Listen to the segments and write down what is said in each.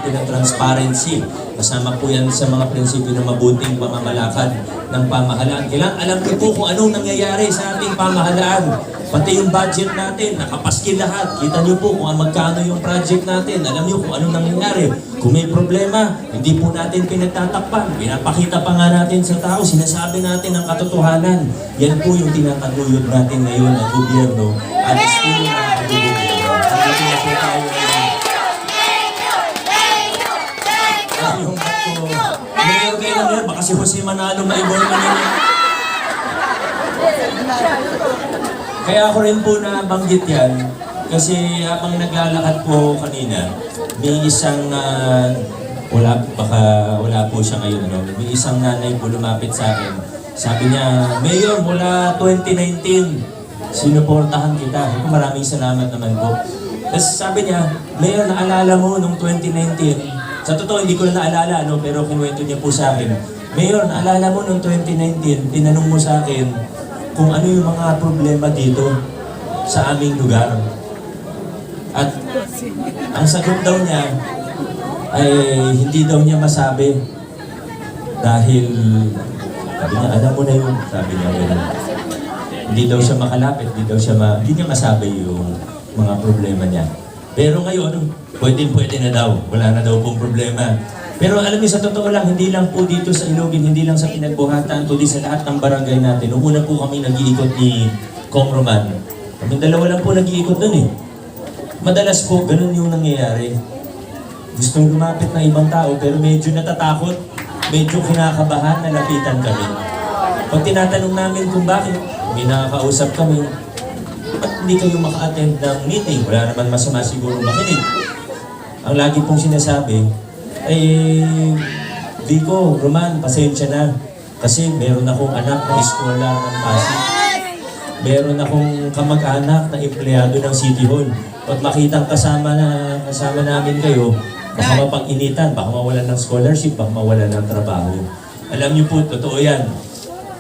ng transparency. Kasama po yan sa mga prinsipyo ng mabuting pamamalakad ng pamahalaan. Kailangan alam niyo po kung anong nangyayari sa ating pamahalaan. Pati yung budget natin, nakapaskil lahat. Kita niyo po kung magkano yung project natin. Alam niyo kung anong nangyayari. Kung may problema, hindi po natin pinagtatakpan. Pinapakita pa nga natin sa tao, sinasabi natin ang katotohanan. Yan po yung tinataguyod natin ngayon ng gobyerno at estilo ng gobyerno. Nandito na po tayo ngayon. Mayor kayo na baka si Jose Manalo maibol na nila. Kaya ako rin po nabanggit yan kasi habang naglalakad po kanina, may isang wala po siya ngayon, no? May isang nanay po lumapit sa akin. Sabi niya, Mayor, mula 2019, sinuportahan kita. Maraming salamat naman po. Tapos sabi niya, Mayor, naalala mo nung 2019, sa totoo, hindi ko na naalala, no? Pero kinuwento niya po sa akin. Mayor, naalala mo noong 2019, tinanong mo sa akin kung ano yung mga problema dito sa aming lugar. At ang sagot daw niya ay hindi daw niya masabi dahil, sabi niya, alam mo na yun, sabi niya. Hindi daw siya makalapit, hindi niya masabi yung mga problema niya. Pero ngayon, pwede na daw. Wala na daw pong problema. Pero alam niyo, sa totoo lang, hindi lang po dito sa Ilogin, hindi lang sa Pinagbuhatan, kundi sa lahat ng barangay natin. Noong una po kami nag-iikot ni Kong Roman. Kaming dalawa lang po nag-iikot nun eh. Madalas po, ganun yung nangyayari. Gustong lumapit ng ibang tao, pero medyo natatakot, medyo kinakabahan na lapitan kami. Pag tinatanong namin kung bakit, may nakakausap kami, ba't hindi kayo maka-attend ng meeting? Wala naman masama siguro makinig. Ang lagi pong sinasabi, Vico, Roman, pasensya na. Kasi meron akong anak na eskolar ng Pasig. Meron akong kamag-anak na empleyado ng City Hall. Pag makitang kasama namin kayo, baka mapag-initan, baka mawalan ng scholarship, baka mawalan ng trabaho. Alam niyo po, totoo yan.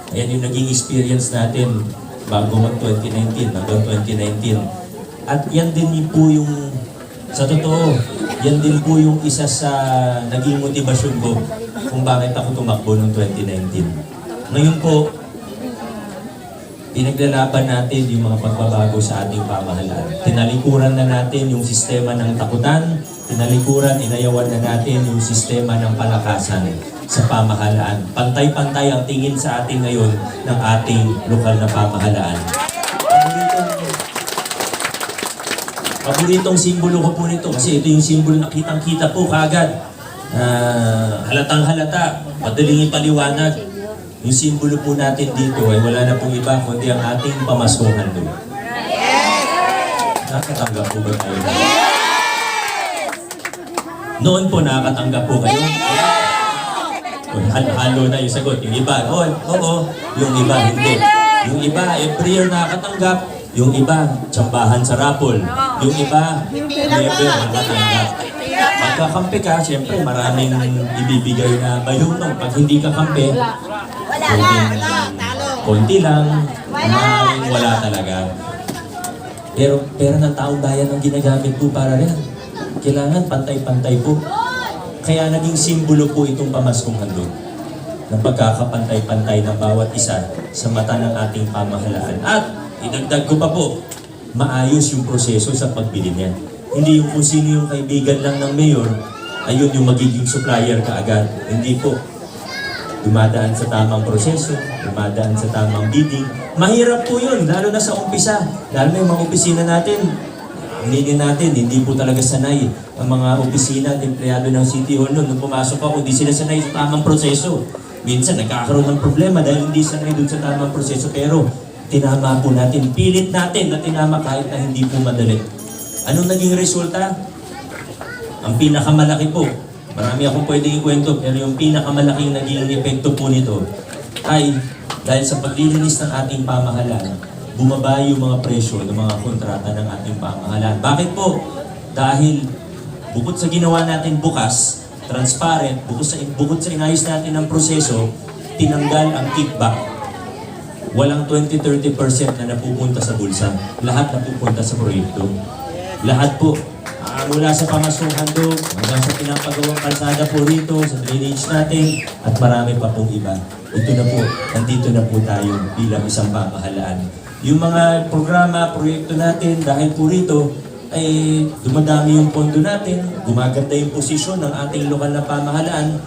Ayan yung naging experience natin bago mag-2019, hanggang 2019. At yan din po yung, sa totoo, yan din po yung isa sa naging motivasyon ko kung bakit ako tumakbo noong 2019. Ngayon po, pinaglalaban natin yung mga pagbabago sa ating pamahalaan. Tinalikuran na natin yung sistema ng takutan, inayawan na natin yung sistema ng palakasan sa pamahalaan. Pantay-pantay ang tingin sa atin ngayon ng ating lokal na pamahalaan. Paboritong simbolo ko po nito kasi ito yung simbolo na kitang-kita po kagad. Halatang-halata, madaling ipaliwanag. Yung simbolo po natin dito ay wala na pong iba kundi ang ating pamaskong handog. Nakakatanggap po ba tayo? Noon po nakakatanggap po kayo. Halo na yung sagot. Yung iba, oo. Yung iba, hindi. Yung iba, every year nakakatanggap. Yung iba, tsambahan sa rapol. Yung iba, never nakatanggap. Pagkakampi ka, siyempre maraming ibibigay na bayutong. Pag hindi ka kampi, konti lang, maraming wala talaga. Pero pera ng taong bayan ang ginagamit po para rin. Kailangan pantay-pantay po. Kaya naging simbolo po itong pamaskong handog ng pagkakapantay-pantay ng bawat isa sa mata ng ating pamahalaan. At idagdag ko pa po, maayos yung proseso sa pagbili niya. Hindi yung kung sino yung kaibigan lang ng mayor, ayun yung magiging supplier kaagad. Hindi po. Dumadaan sa tamang proseso, dumadaan sa tamang bidding. Mahirap po yun, lalo na sa umpisa. Lalo na yung mga opisina natin. Hindi po talaga sanay ang mga opisina at empleyado ng City Hall noon. Nung pumasok ako, hindi sila sanay sa tamang proseso. Minsan nagkakaroon ng problema dahil hindi sanay doon sa tamang proseso. Pero tinama po natin, pilit natin na tinama kahit na hindi po madali. Anong naging resulta? Ang pinakamalaki po, marami akong pwedeng ikwento, pero yung pinakamalaking naging epekto po nito ay dahil sa paglilinis ng ating pamahalaan, bumaba yung mga presyo ng mga kontrata ng ating pamahalaan. Bakit po? Dahil bukod sa ginawa natin bukas, transparent, bukod sa inayos natin ang proseso, tinanggal ang kickback. Walang 20-30% na napupunta sa bulsa. Lahat napupunta sa proyekto. Lahat po. mula sa pamasukan doon, hanggang sa pinapagawang kalsada po rito, sa drainage natin, at marami pa pong iba. Ito na po, nandito na po tayo bilang isang pamahalaan. Yung mga programa, proyekto natin, dahil po rito, ay dumadami yung pondo natin, gumaganda yung posisyon ng ating lokal na pamahalaan,